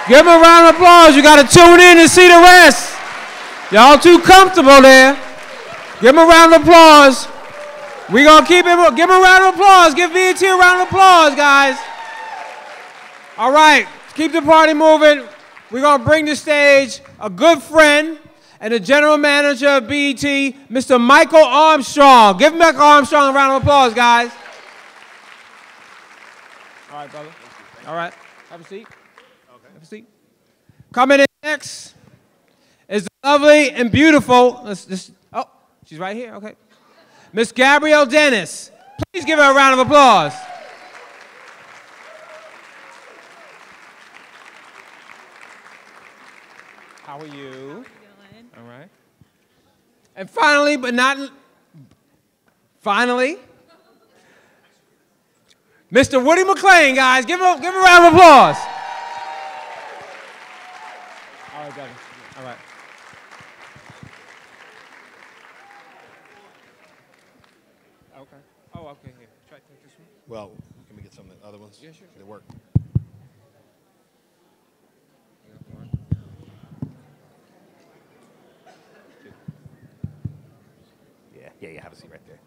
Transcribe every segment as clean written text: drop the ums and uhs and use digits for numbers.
Give them a round of applause. You got to tune in and see the rest. Y'all too comfortable there. Give them a round of applause. We're going to keep it. Give them a round of applause. Give VT a round of applause, guys. All right. Keep the party moving. We're going to bring to stage a good friend and the general manager of BET, Mr. Michael Armstrong. Give Michael Armstrong a round of applause, guys. All right, brother. All right. Have a seat. Okay. Have a seat. Coming in next is the lovely and beautiful, oh, she's right here, okay. Miss Gabrielle Dennis. Please give her a round of applause. How are you? All right. And finally, but not finally, Mr. Woody McClain, guys. Give him a round of applause. All right, Devin. All right. Okay. Oh, okay. Here. Try to take this one. Well, can we get some of the other ones? Yeah, sure. They work. Yeah, have a seat right there.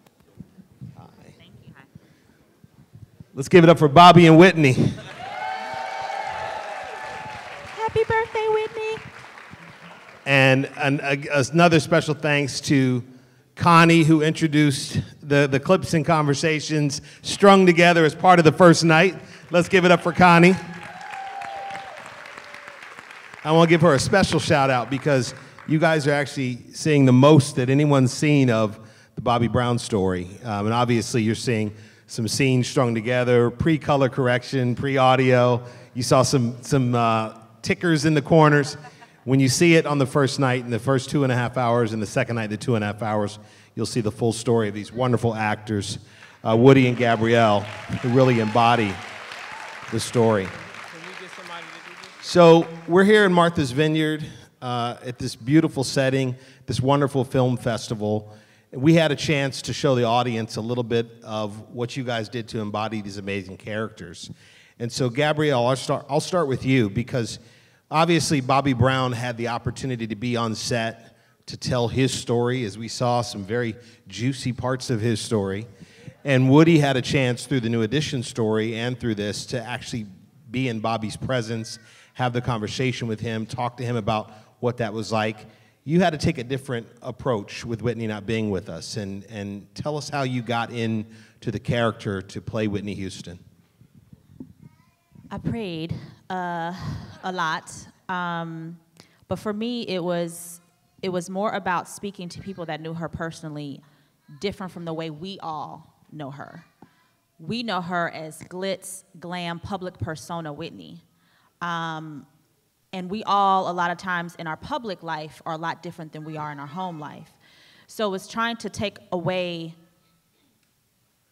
Hi. Thank you. Hi. Let's give it up for Bobby and Whitney. Happy birthday, Whitney. And another special thanks to Connie, who introduced the clips and conversations strung together as part of the first night. Let's give it up for Connie. I want to give her a special shout out because you guys are actually seeing the most that anyone's seen of the Bobby Brown story. And obviously you're seeing some scenes strung together, pre-color correction, pre-audio. You saw some tickers in the corners. When you see it on the first night, in the first 2.5 hours, and the second night, the 2.5 hours, you'll see the full story of these wonderful actors, Woody and Gabrielle, who really embody the story. Can we get somebody to do this? So we're here in Martha's Vineyard at this beautiful setting, this wonderful film festival. We had a chance to show the audience a little bit of what you guys did to embody these amazing characters. And so, Gabrielle, I'll start with you because obviously Bobby Brown had the opportunity to be on set to tell his story, as we saw some very juicy parts of his story. And Woody had a chance through the New Edition story and through this to actually be in Bobby's presence, have the conversation with him, talk to him about what that was like. You had to take a different approach with Whitney not being with us, and tell us how you got into the character to play Whitney Houston. I prayed a lot, but for me it was more about speaking to people that knew her personally, different from the way we all know her. We know her as glitz, glam, public persona Whitney. And we all, a lot of times in our public life, are a lot different than we are in our home life. So it's trying to take away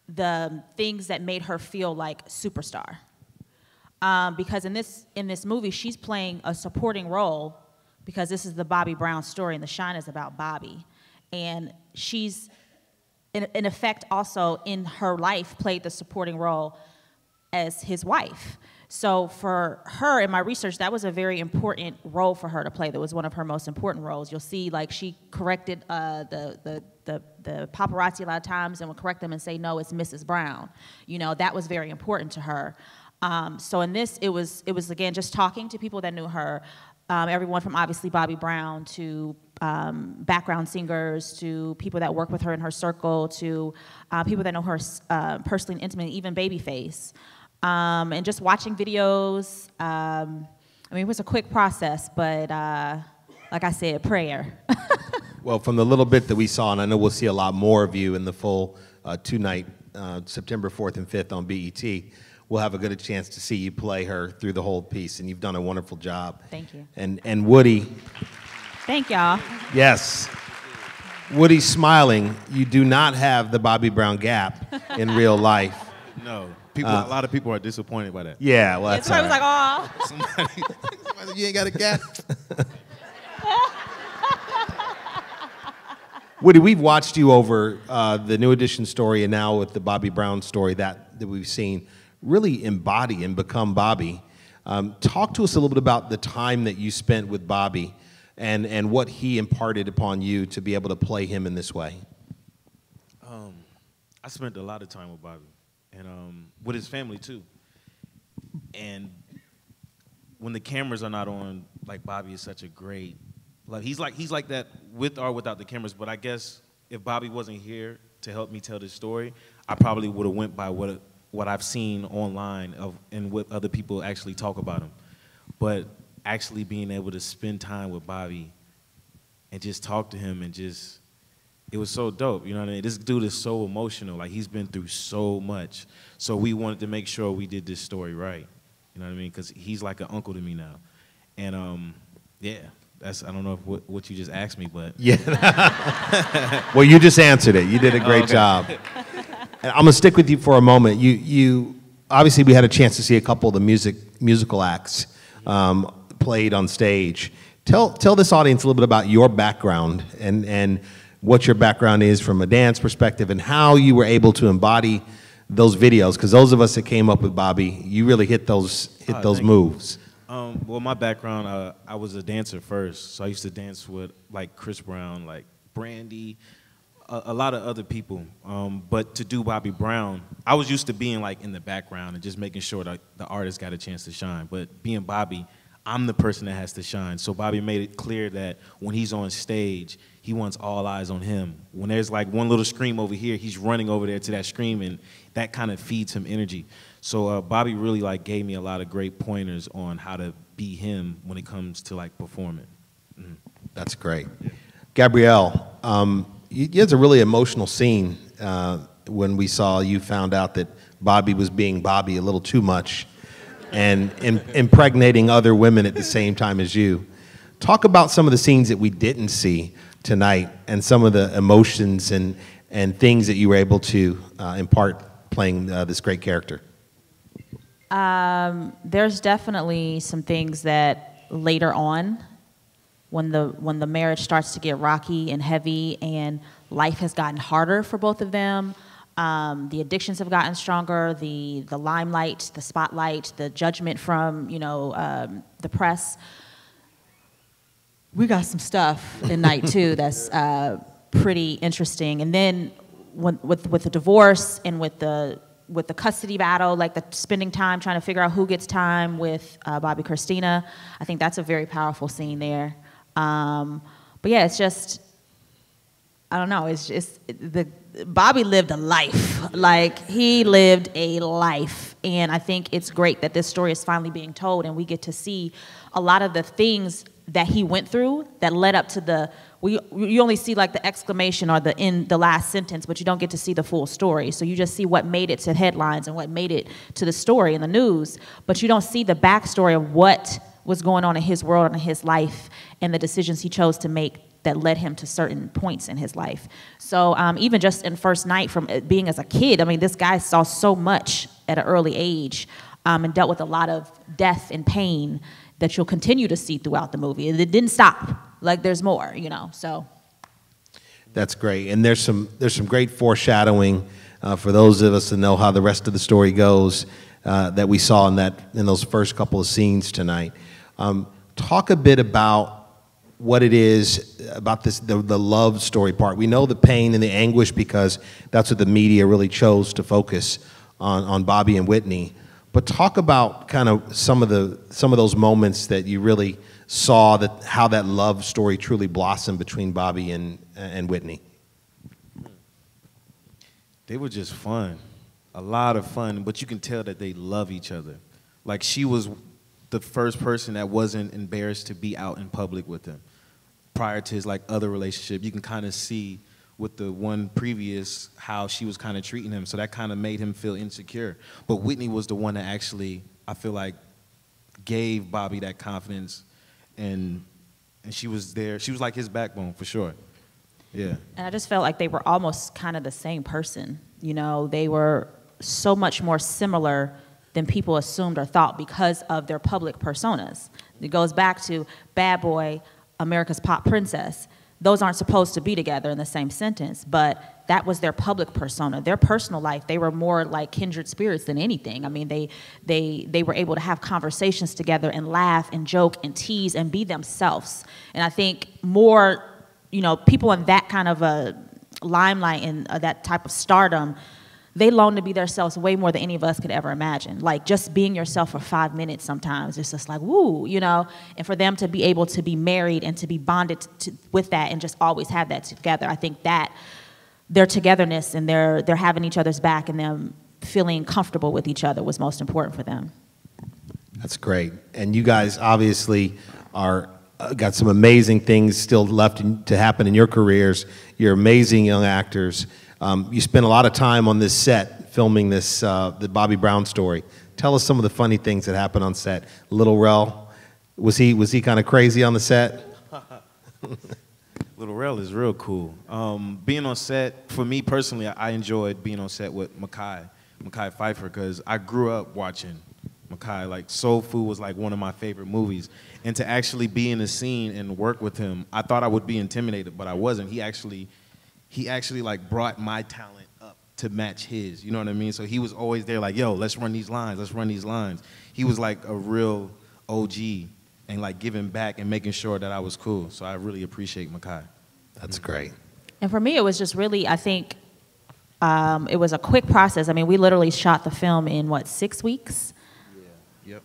the things that made her feel like superstar. Because in this movie, she's playing a supporting role because this is the Bobby Brown story, and the shine is about Bobby. And she's, in effect, also in her life, played the supporting role as his wife. So for her, in my research, that was a very important role for her to play. That was one of her most important roles. You'll see, like, she corrected the paparazzi a lot of times and would correct them and say, no, it's Mrs. Brown. You know, that was very important to her. So in this, it was again, just talking to people that knew her, everyone from obviously Bobby Brown to background singers, to people that work with her in her circle, to people that know her personally and intimately, even Babyface. And just watching videos. I mean, it was a quick process, but like I said, prayer. Well, from the little bit that we saw, and I know we'll see a lot more of you in the full two-night, September 4th and 5th on BET, we'll have a good chance to see you play her through the whole piece, and you've done a wonderful job. Thank you. And Woody. Thank y'all. Yes. Woody's smiling. You do not have the Bobby Brown gap in real life. No. A lot of people are disappointed by that. Yeah, well, that's I was like, oh. Somebody, you ain't got a gap. Woody, we've watched you over the New Edition story and now with the Bobby Brown story that we've seen really embody and become Bobby. Talk to us a little bit about the time that you spent with Bobby and what he imparted upon you to be able to play him in this way. I spent a lot of time with Bobby, and with his family too. And when the cameras are not on, like, Bobby is such a great, like he's like that with or without the cameras. But I guess if Bobby wasn't here to help me tell this story, I probably would have went by what I've seen online and what other people actually talk about him. But actually being able to spend time with Bobby and just talk to him and just, it was so dope, you know what I mean? This dude is so emotional, like he's been through so much. So we wanted to make sure we did this story right, you know what I mean? Because he's like an uncle to me now. And yeah, I don't know if what you just asked me, but. Yeah. Well, you just answered it. You did a great job. And I'm gonna stick with you for a moment. You obviously we had a chance to see a couple of the musical acts played on stage. Tell this audience a little bit about your background and what your background is from a dance perspective and how you were able to embody those videos. Because those of us that came up with Bobby, you really hit those moves. Well, my background, I was a dancer first, so I used to dance with like Chris Brown, like Brandy, a lot of other people. But to do Bobby Brown, I was used to being like in the background and just making sure that the artist got a chance to shine. But being Bobby, I'm the person that has to shine. So Bobby made it clear that when he's on stage, he wants all eyes on him. When there's like one little scream over here, he's running over there to that scream, and that kind of feeds him energy. So Bobby really like gave me a lot of great pointers on how to be him when it comes to like performing. Mm-hmm. That's great. Gabrielle, you had a really emotional scene when we saw you found out that Bobby was being Bobby a little too much and impregnating other women at the same time as you. Talk about some of the scenes that we didn't see tonight and some of the emotions and things that you were able to impart playing this great character. There's definitely some things that later on, when the marriage starts to get rocky and heavy and life has gotten harder for both of them, the addictions have gotten stronger, the limelight, the spotlight, the judgment from the press. We got some stuff in night two that's pretty interesting. And then with the divorce and with the custody battle, like the spending time trying to figure out who gets time with Bobby Christina, I think that's a very powerful scene there. But yeah, it's just, I don't know, it's just, Bobby lived a life. Like, he lived a life. And I think it's great that this story is finally being told and we get to see a lot of the things that he went through that led up to you only see like the exclamation or the last sentence, but you don't get to see the full story. So you just see what made it to headlines and what made it to the story in the news, but you don't see the backstory of what was going on in his world and in his life and the decisions he chose to make that led him to certain points in his life. So even just in first night from being as a kid, I mean, this guy saw so much at an early age and dealt with a lot of death and pain that you'll continue to see throughout the movie. It didn't stop. Like, there's more, so. That's great. And there's some great foreshadowing for those of us that know how the rest of the story goes that we saw in those first couple of scenes tonight. Talk a bit about what it is about the love story part. We know the pain and the anguish because that's what the media really chose to focus on Bobby and Whitney. But talk about kind of some of those moments that you really saw how that love story truly blossomed between Bobby and Whitney. They were just fun, a lot of fun, but you can tell that they love each other. Like, she was the first person that wasn't embarrassed to be out in public with him. Prior to his like other relationship, you can kind of see with the one previous how she was kind of treating him, so that kind of made him feel insecure. But Whitney was the one that actually, I feel like, gave Bobby that confidence, and she was there. She was like his backbone for sure. Yeah. And I just felt like they were almost kind of the same person. They were so much more similar than people assumed or thought because of their public personas. It goes back to bad boy, America's pop princess. those aren't supposed to be together in the same sentence, but that was their public persona. Their personal life, they were more like kindred spirits than anything. I mean, they were able to have conversations together and laugh and joke and tease and be themselves. And I think more, you know, people in that kind of a limelight and that type of stardom, they long to be themselves way more than any of us could ever imagine. Like, just being yourself for 5 minutes sometimes, it's just like, woo, you know? And for them to be able to be married and to be bonded with that and just always have that together, I think that their togetherness and they're having each other's back and them feeling comfortable with each other was most important for them. That's great. And you guys obviously are got some amazing things still left to happen in your careers. You're amazing young actors. You spent a lot of time on this set filming this, the Bobby Brown story. Tell us some of the funny things that happened on set. Little Rel, was he kind of crazy on the set? Little Rel is real cool. Being on set, for me personally, I enjoyed being on set with Mekhi Phifer, because I grew up watching Mekhi. Like, Soul Food was like one of my favorite movies. And to actually be in a scene and work with him, I thought I would be intimidated, but I wasn't. He actually like brought my talent up to match his, you know what I mean? So he was always there like, yo, let's run these lines, let's run these lines. He was like a real OG and like giving back and making sure that I was cool. So I really appreciate Mekhi. That's great. And for me, it was just really, I think, it was a quick process. I mean, we literally shot the film in, what, 6 weeks? Yeah, yep.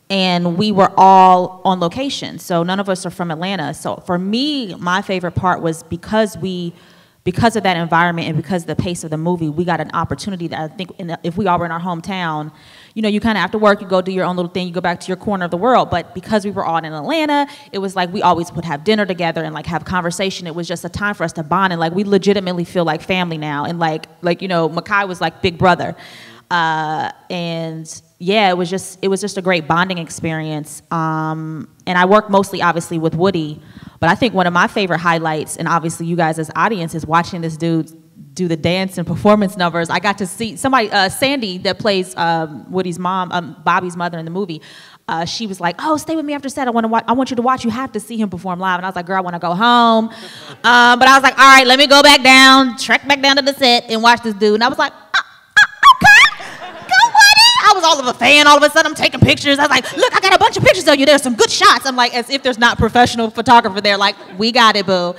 And we were all on location, so none of us are from Atlanta. So for me, my favorite part was because of that environment and because of the pace of the movie, we got an opportunity that I think if we all were in our hometown, you know, you kind of after work, you go do your own little thing, you go back to your corner of the world. But because we were all in Atlanta, it was like we always would have dinner together and like have conversation. It was just a time for us to bond, and like we legitimately feel like family now. And like you know, Mekhi was like big brother. And yeah, it was just a great bonding experience. And I work mostly, obviously, with Woody, but I think one of my favorite highlights, and obviously you guys as audience, is watching this dude do the dance and performance numbers. I got to see somebody, Sandy, that plays Woody's mom, Bobby's mother in the movie. She was like, "Oh, stay with me after set. I want you to watch. You have to see him perform live." And I was like, "Girl, I want to go home." But I was like, "All right, let me go back down, trek back down to the set, and watch this dude." And I was like, I was all of a fan. All of a sudden, I'm taking pictures. I was like, "Look, I got a bunch of pictures of you. There's some good shots." I'm like, as if there's not professional photographer there. Like, we got it, boo.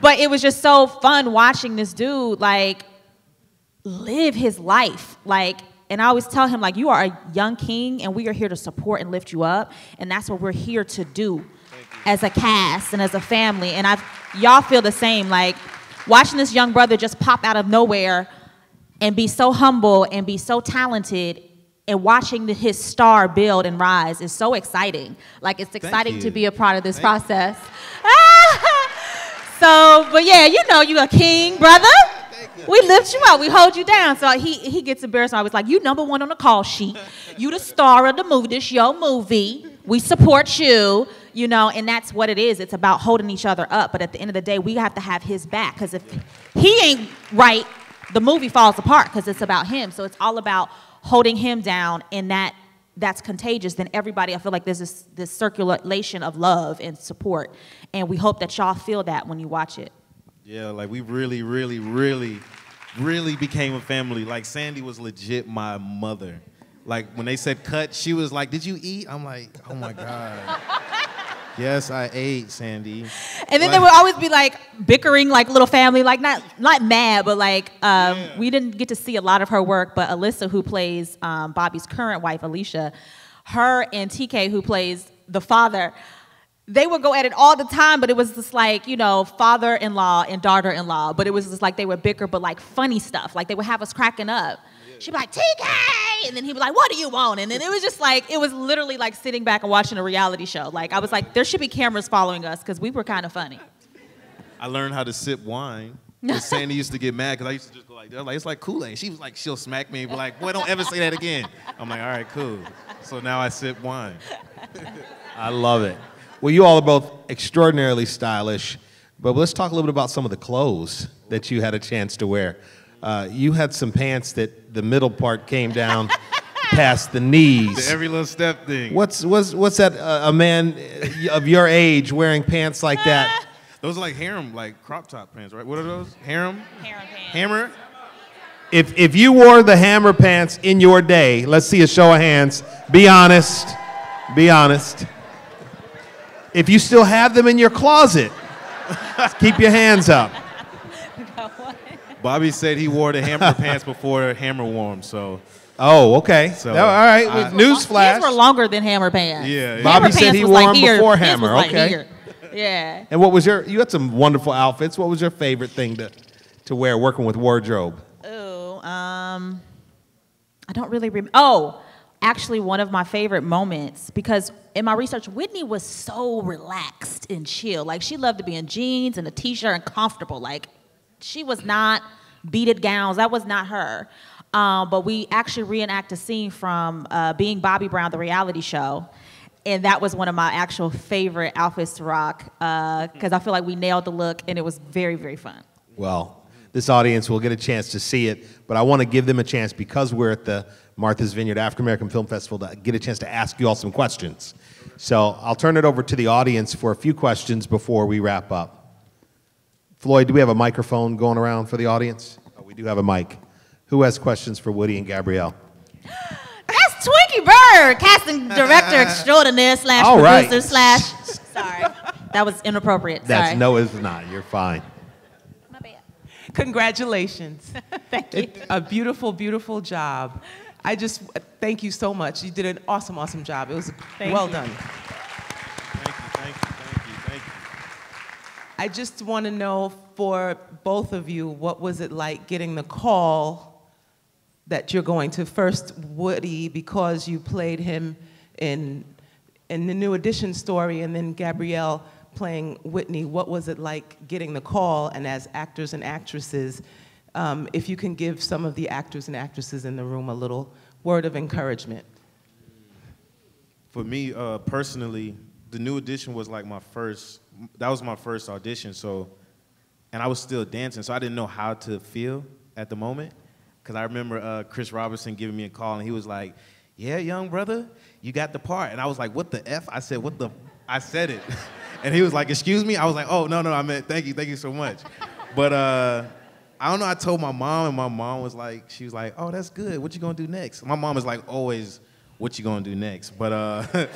But it was just so fun watching this dude, like, live his life. Like, and I always tell him, like, you are a young king, and we are here to support and lift you up. And that's what we're here to do as a cast and as a family. And y'all feel the same. Like, watching this young brother just pop out of nowhere and be so humble and be so talented, and watching his star build and rise is so exciting. Like, it's exciting to be a part of this process. So, but yeah, you know, you a king, brother. We lift you up. We hold you down. So he gets embarrassed. I was like, "You #1 on the call sheet. You the star of the movie. This your movie. We support you." You know, and that's what it is. It's about holding each other up. But at the end of the day, we have to have his back, because if he ain't right, the movie falls apart, because it's about him. So it's all about holding him down, and that's contagious. Then everybody, I feel like there's this circulation of love and support, and we hope that y'all feel that when you watch it. Yeah, like we really, really, really, really became a family. Like, Sandy was legit my mother. Like, when they said cut, she was like, "Did you eat?" I'm like, "Oh my God." Yes, I ate, Sandy. And then they would always be like bickering, like little family, like not mad, but like we didn't get to see a lot of her work. But Alyssa, who plays Bobby's current wife, Alicia, her and TK, who plays the father, they would go at it all the time. But it was just like, you know, father-in-law and daughter-in-law. But it was just like they would bicker, but like funny stuff. Like, they would have us cracking up. She'd be like, "TK!" And then he'd be like, "What do you want?" And then it was just like, it was literally like sitting back and watching a reality show. Like, I was like, there should be cameras following us, because we were kind of funny. I learned how to sip wine. Because Sandy used to get mad, because I used to just go like, "It's like Kool-Aid." She was like, she'll smack me and be like, "Boy, don't ever say that again." I'm like, "All right, cool." So now I sip wine. I love it. Well, you all are both extraordinarily stylish, but let's talk a little bit about some of the clothes that you had a chance to wear. You had some pants that the middle part came down past the knees. The every little step thing. What's that? A man of your age wearing pants like that? Those are like harem, like crop top pants, right? What are those? Harem? Harem pants. Hammer? If you wore the hammer pants in your day, let's see a show of hands. Be honest. Be honest. If you still have them in your closet, keep your hands up. Bobby said he wore the hammer pants before hammer wore them, so. Oh, okay. So, all right. Newsflash. These were longer than hammer pants. Yeah. Bobby said he wore them before His hammer. was like Okay. here. Yeah. And what was you had some wonderful outfits. What was your favorite thing to wear working with wardrobe? Oh, I don't really remember. Oh, actually, one of my favorite moments, because in my research, Whitney was so relaxed and chill. Like, she loved to be in jeans and a t-shirt and comfortable. Like, she was not beaded gowns. That was not her. But we actually reenact a scene from Being Bobby Brown, the reality show. And that was one of my actual favorite outfits to rock, because I feel like we nailed the look, and it was very, very fun. Well, this audience will get a chance to see it, but I want to give them a chance, because we're at the Martha's Vineyard African American Film Festival, to get a chance to ask you all some questions. So I'll turn it over to the audience for a few questions before we wrap up. Floyd, do we have a microphone going around for the audience? Oh, we do have a mic. Who has questions for Woody and Gabrielle? That's Twinkie Bird, casting director extraordinaire slash All right. producer slash. Sorry, that was inappropriate. That's Sorry. no, it's not. You're fine. My bad. Congratulations. Thank you. A beautiful, beautiful job. I just thank you so much. You did an awesome, awesome job. It was well done. Thank you. I just want to know, for both of you, what was it like getting the call that you're going to first Woody, because you played him in the New Edition story, and then Gabrielle playing Whitney. What was it like getting the call, and as actors and actresses, if you can give some of the actors and actresses in the room a little word of encouragement? For me, personally, the New Edition was like that was my first audition, so, and I was still dancing, so I didn't know how to feel at the moment. Because I remember Chris Robertson giving me a call, and he was like, yeah, young brother, you got the part. And I was like, what the F? I said, I said it. And he was like, excuse me? I was like, oh, no, I meant thank you so much. But I don't know, I told my mom, and my mom was like, she was like, oh, that's good. What you gonna do next? My mom is like, always, what you gonna do next? But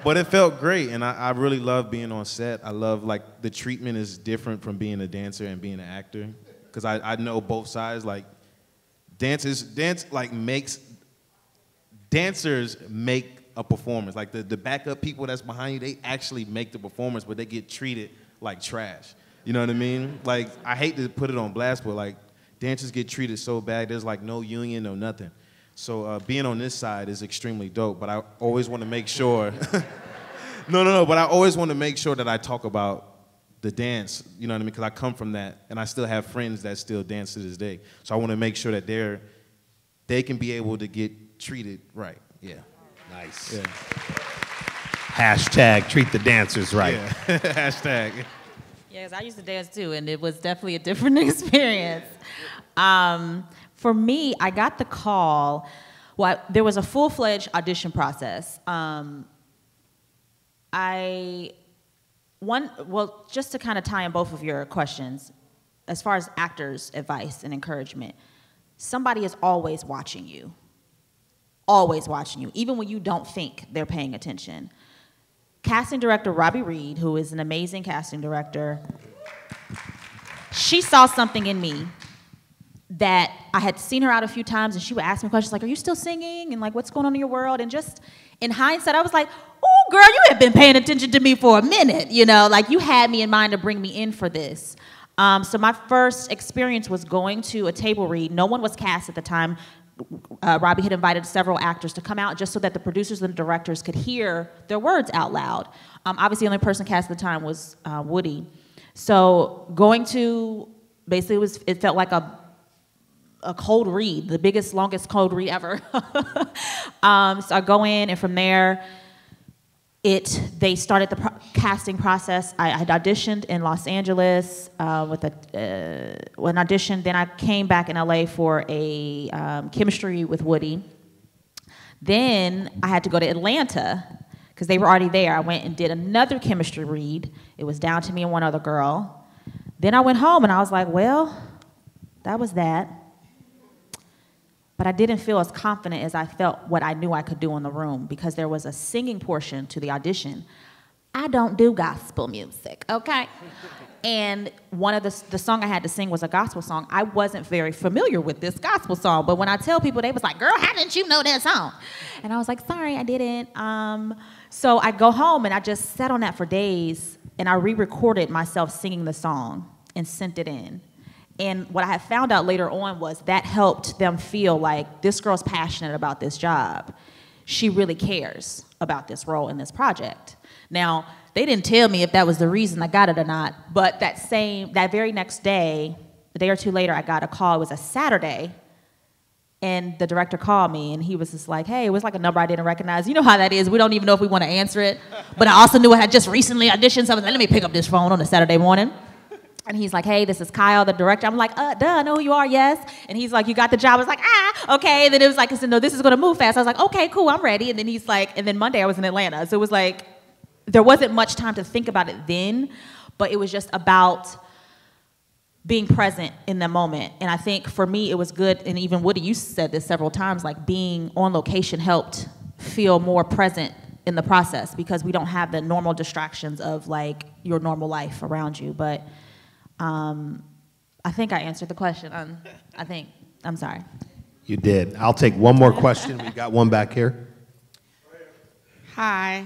but it felt great, and I really love being on set. I love, like, the treatment is different from being a dancer and being an actor. Because I know both sides, like, dancers make a performance. Like the backup people that's behind you, they actually make the performance, but they get treated like trash. You know what I mean? Like, I hate to put it on blast, but like, dancers get treated so bad. There's like no union, no nothing. So being on this side is extremely dope, but I always want to make sure, but I always want to make sure that I talk about the dance, you know what I mean? Because I come from that, and I still have friends that still dance to this day. So I want to make sure that they can be able to get treated right. Yeah. Nice. Yeah. Hashtag treat the dancers right. Yeah. Hashtag. Yes, I used to dance too, and it was definitely a different experience. For me, I got the call. Well, there was a full-fledged audition process. Just to kind of tie in both of your questions, as far as actors' advice and encouragement, somebody is always watching you, even when you don't think they're paying attention. Casting director Robbie Reed, who is an amazing casting director, she saw something in me that I had seen her out a few times, and she would ask me questions like, are you still singing? And like, what's going on in your world? And just in hindsight, I was like, oh, girl, you have been paying attention to me for a minute, you know? Like, you had me in mind to bring me in for this. So my first experience was going to a table read. No one was cast at the time. Robbie had invited several actors to come out just so that the producers and the directors could hear their words out loud. Obviously, the only person cast at the time was Woody. So going to, basically, it felt like a cold read, the biggest, longest cold read ever. So I go in, and from there, they started the casting process. I had auditioned in Los Angeles with an audition. Then I came back in LA for a chemistry with Woody. Then I had to go to Atlanta because they were already there. I went and did another chemistry read. It was down to me and one other girl. Then I went home and I was like, well, that was that. But I didn't feel as confident as I felt what I knew I could do in the room because there was a singing portion to the audition. I don't do gospel music, okay? And one of the song I had to sing was a gospel song. I wasn't very familiar with this gospel song, but when I tell people, they was like, girl, how didn't you know that song? And I was like, sorry, I didn't. So I go home and I just sat on that for days and I re-recorded myself singing the song and sent it in. And what I had found out later on was that helped them feel like this girl's passionate about this job. She really cares about this role in this project. Now, they didn't tell me if that was the reason I got it or not, but that very next day, a day or two later, I got a call. It was a Saturday, and the director called me, and he was just like, hey, it was like a number I didn't recognize. You know how that is. We don't even know if we want to answer it. But I also knew I had just recently auditioned, so I was like, let me pick up this phone on a Saturday morning. And he's like, hey, this is Kyle, the director. I'm like, duh, I know who you are, yes. And he's like, you got the job. I was like, okay. And then it was like, I said, no, this is going to move fast. I was like, okay, cool, I'm ready. And then he's like, and then Monday I was in Atlanta. So it was like, there wasn't much time to think about it then, but it was just about being present in the moment. And I think for me, it was good, and even Woody, you said this several times, like being on location helped feel more present in the process because we don't have the normal distractions of like your normal life around you. But I think I answered the question. I'm sorry. You did. I'll take one more question. We got one back here. Hi.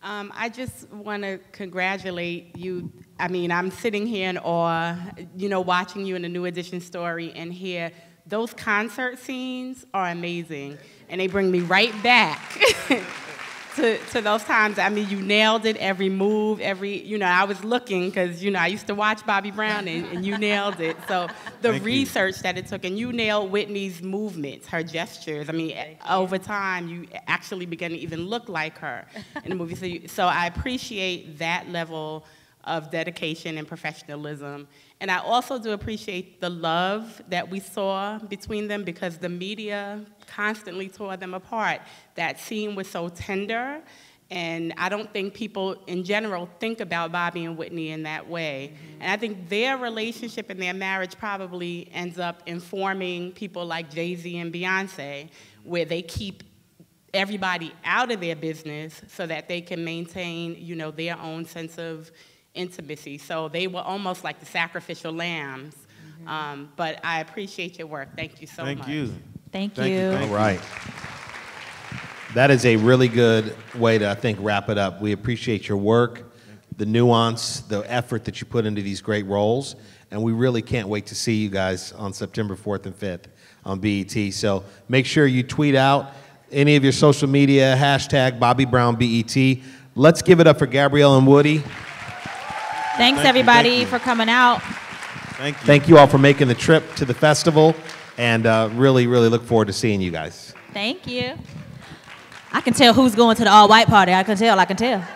I just want to congratulate you. I mean, I'm sitting here in awe, you know, watching you in the New Edition story and here. Those concert scenes are amazing, and they bring me right back to those times. I mean, you nailed it, every move, you know, I was looking because, you know, I used to watch Bobby Brown, and you nailed it. So the research that it took, and you nailed Whitney's movements, her gestures. I mean, over time, you actually began to even look like her in the movie. So I appreciate that level of dedication and professionalism. And I also do appreciate the love that we saw between them because the media constantly tore them apart. That scene was so tender, and I don't think people in general think about Bobby and Whitney in that way. And I think their relationship and their marriage probably ends up informing people like Jay-Z and Beyonce, where they keep everybody out of their business so that they can maintain, you know, their own sense of intimacy. So they were almost like the sacrificial lambs. But I appreciate your work. Thank you so much. Thank you. Thank you. All right. That is a really good way to, I think, wrap it up. We appreciate your work, the nuance, the effort that you put into these great roles, and we really can't wait to see you guys on September 4th and 5th on BET. So make sure you tweet out any of your social media, hashtag Bobby Brown BET. Let's give it up for Gabrielle and Woody. Thanks, everybody, for coming out. Thank you. Thank you all for making the trip to the festival, and really, really look forward to seeing you guys. Thank you. I can tell who's going to the all-white party. I can tell.